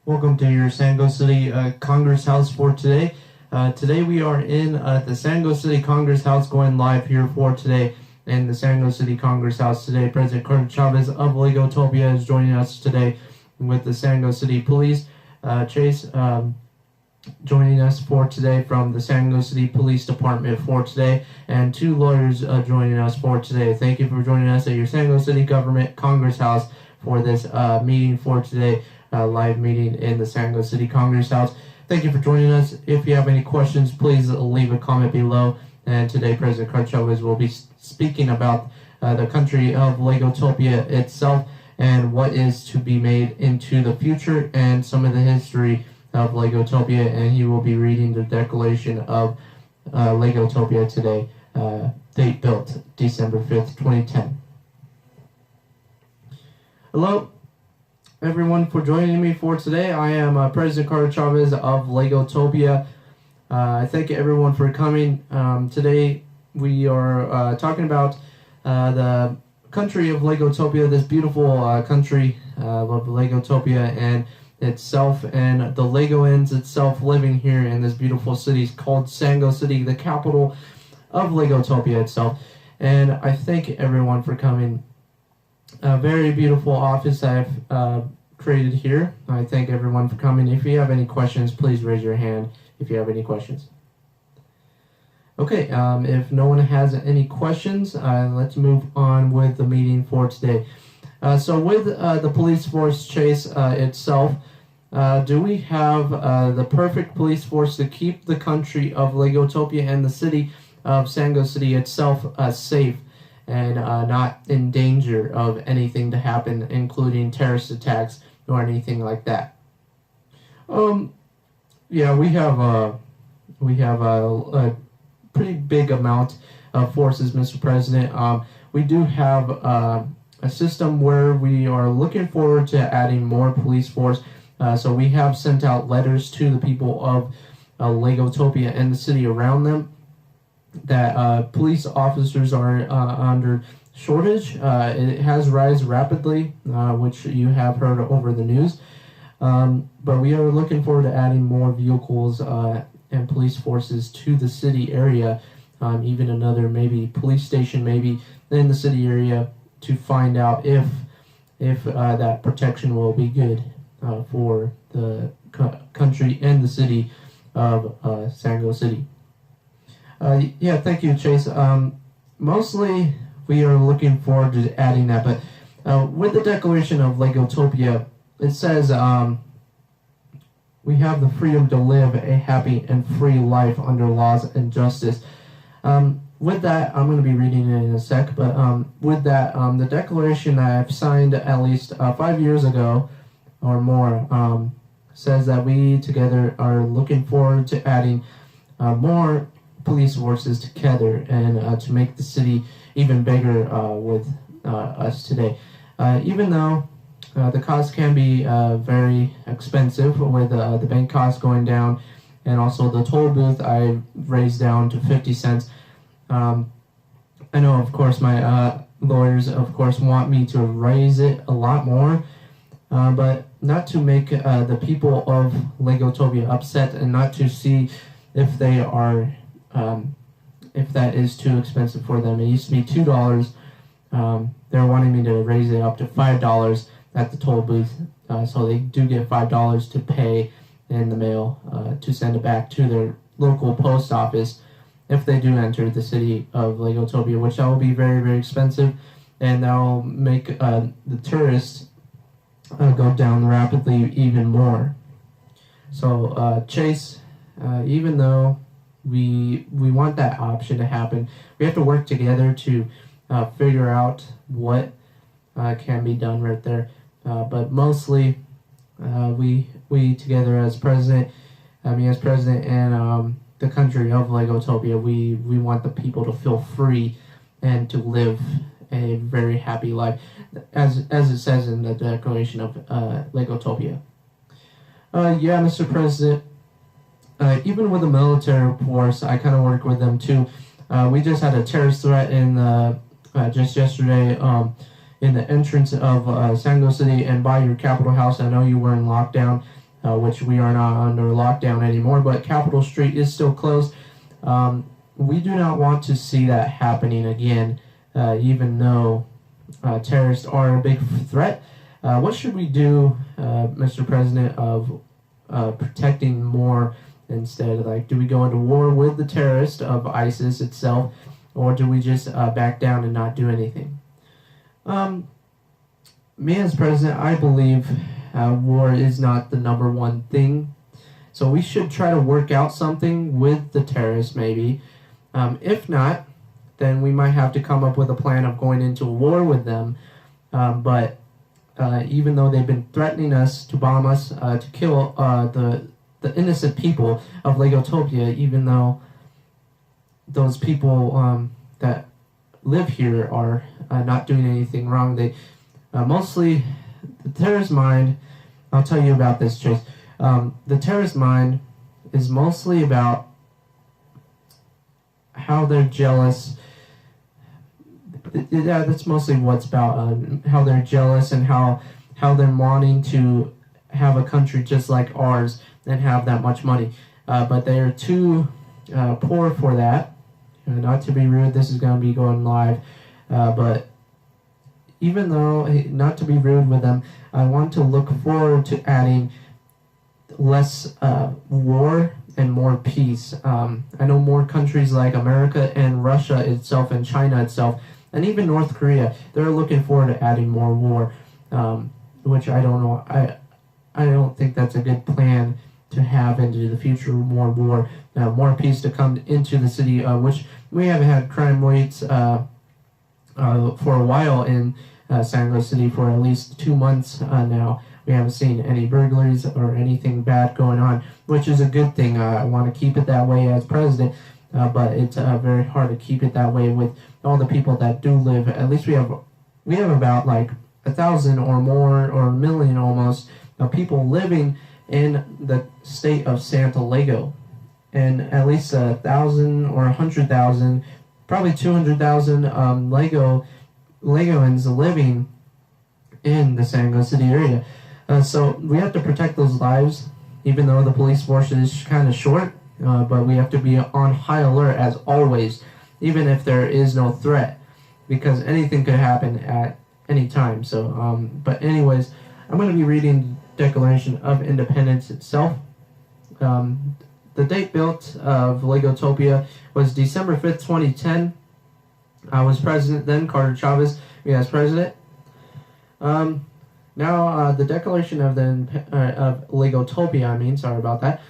Welcome to your Sango City Congress House for today. Today we are in the Sango City Congress House, going live here for today in the Sango City Congress House today. President Carter Chavez of Legotopia is joining us today with the Sango City Police. Chase joining us for today from the Sango City Police Department for today, and two lawyers joining us for today. Thank you for joining us at your Sango City Government Congress House for this meeting for today. Live meeting in the Sango City Congress House. Thank you for joining us. If you have any questions, please leave a comment below. And today, President Carter Chavez will be speaking about the country of Legotopia itself and what is to be made into the future and some of the history of Legotopia. And he will be reading the Declaration of Legotopia today, date built December 5th, 2010. Hello, everyone, for joining me for today. I am President Carter Chavez of Legotopia. I thank everyone for coming. Today we are talking about the country of Legotopia, this beautiful country of Legotopia and itself, and the Legoans itself living here in this beautiful city called Sango City, the capital of Legotopia itself. And I thank everyone for coming. A very beautiful office I've created here. I thank everyone for coming. If you have any questions, please raise your hand if you have any questions. Okay, if no one has any questions, let's move on with the meeting for today. So with the police force, Chase, itself, do we have the perfect police force to keep the country of Legotopia and the city of Sango City itself safe and not in danger of anything to happen, including terrorist attacks or anything like that? Yeah, we have a pretty big amount of forces, Mr. President. We do have a system where we are looking forward to adding more police force. So we have sent out letters to the people of Legotopia and the city around them that police officers are under shortage. It has risen rapidly, which you have heard over the news. But we are looking forward to adding more vehicles and police forces to the city area, even another maybe police station maybe in the city area, to find out if that protection will be good for the country and the city of Sango City. Yeah, thank you, Chase. Mostly we are looking forward to adding that, but with the Declaration of Legotopia, it says we have the freedom to live a happy and free life under laws and justice. With that, I'm going to be reading it in a sec, but with that, the declaration that I've signed at least 5 years ago or more says that we together are looking forward to adding more police forces together and to make the city even bigger with us today. Even though the cost can be very expensive with the bank cost going down, and also the toll booth I raised down to 50 cents. I know, of course, my lawyers, of course, want me to raise it a lot more, but not to make the people of Legotopia upset and not to see if they are, if that is too expensive for them. It used to be $2. They're wanting me to raise it up to $5 at the toll booth, so they do get $5 to pay in the mail to send it back to their local post office if they do enter the city of Legotopia, which that will be very, very expensive, and that will make the tourists go down rapidly even more. So Chase, even though we want that option to happen, we have to work together to figure out what can be done right there. But mostly, we together as president, me as president, and the country of Legotopia, we want the people to feel free and to live a very happy life, as it says in the Declaration of Legotopia. Yeah, Mr. President, even with the military force, I kind of work with them too. We just had a terrorist threat in just yesterday in the entrance of Sango City and by your Capitol House. I know you were in lockdown, which we are not under lockdown anymore, but Capitol Street is still closed. We do not want to see that happening again, even though terrorists are a big threat. What should we do, Mr. President, of protecting more instead? Like, do we go into war with the terrorists of ISIS itself, or do we just back down and not do anything? Me as president, I believe war is not the number one thing. So we should try to work out something with the terrorists, maybe. If not, then we might have to come up with a plan of going into war with them. But even though they've been threatening us to bomb us, to kill the innocent people of Legotopia, even though those people that live here are not doing anything wrong, they mostly, the terrorist mind, I'll tell you about this, Chase. The terrorist mind is mostly about how they're jealous. Yeah, that's mostly what's about, how they're jealous and how they're wanting to have a country just like ours and have that much money. But they are too poor for that. Not to be rude, this is going to be going live. But even though, not to be rude with them, I want to look forward to adding less war and more peace. I know more countries like America and Russia itself and China itself, and even North Korea, they're looking forward to adding more war, which I don't know. I don't think that's a good plan to have into the future. More war, more peace to come into the city, which we have had crime rates for a while in San Luis City for at least 2 months now. We haven't seen any burglaries or anything bad going on, which is a good thing. I want to keep it that way as president, but it's very hard to keep it that way with all the people that do live. At least we have about like 1,000 or more, or 1 million almost, of people living in the state of Santa Lego, and at least 1,000 or 100,000, probably 200,000 Legoans living in the San Luis City area. So we have to protect those lives, even though the police force is kind of short, but we have to be on high alert as always, even if there is no threat, because anything could happen at any time. So, but anyways, I'm going to be reading the Declaration of Independence itself. The date built of Legotopia was December 5th, 2010. I was president then, Carter Chavez, me as president. Now, the Declaration of Legotopia, sorry about that.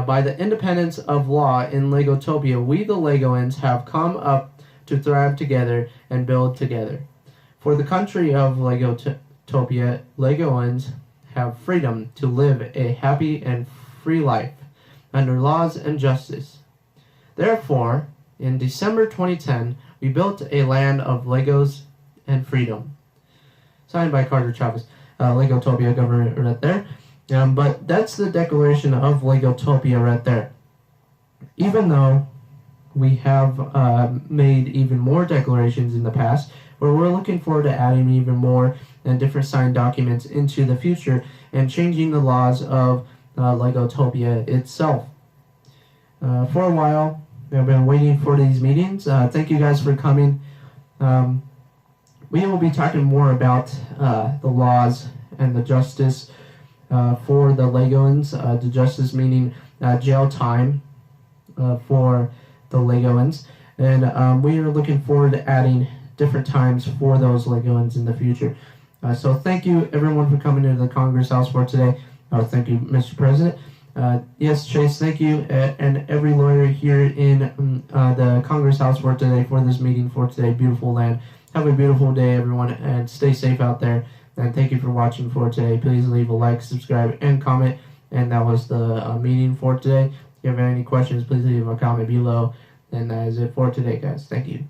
By the independence of law in Legotopia, we the Legoans have come up to thrive together and build together. For the country of Legotopia, Legoans have freedom to live a happy and free life under laws and justice. Therefore, in December 2010, we built a land of Legos and freedom. Signed by Carter Chavez. Legotopia government right there. But that's the Declaration of Legotopia right there. Even though we have made even more declarations in the past, where we're looking forward to adding even more and different signed documents into the future and changing the laws of Legotopia itself. For a while, I've been waiting for these meetings. Thank you guys for coming. We will be talking more about the laws and the justice for the Legoans. The justice meaning jail time for the Legoans. And we are looking forward to adding different times for those Legoans in the future. So thank you everyone for coming to the Congress House for today. Thank you, Mr. President. Yes, Chase, thank you, and every lawyer here in the Congress House for today, for this meeting for today. Beautiful land. Have a beautiful day, everyone, and stay safe out there. And thank you for watching for today. Please leave a like, subscribe, and comment. And that was the meeting for today. If you have any questions, please leave a comment below. And that is it for today, guys. Thank you.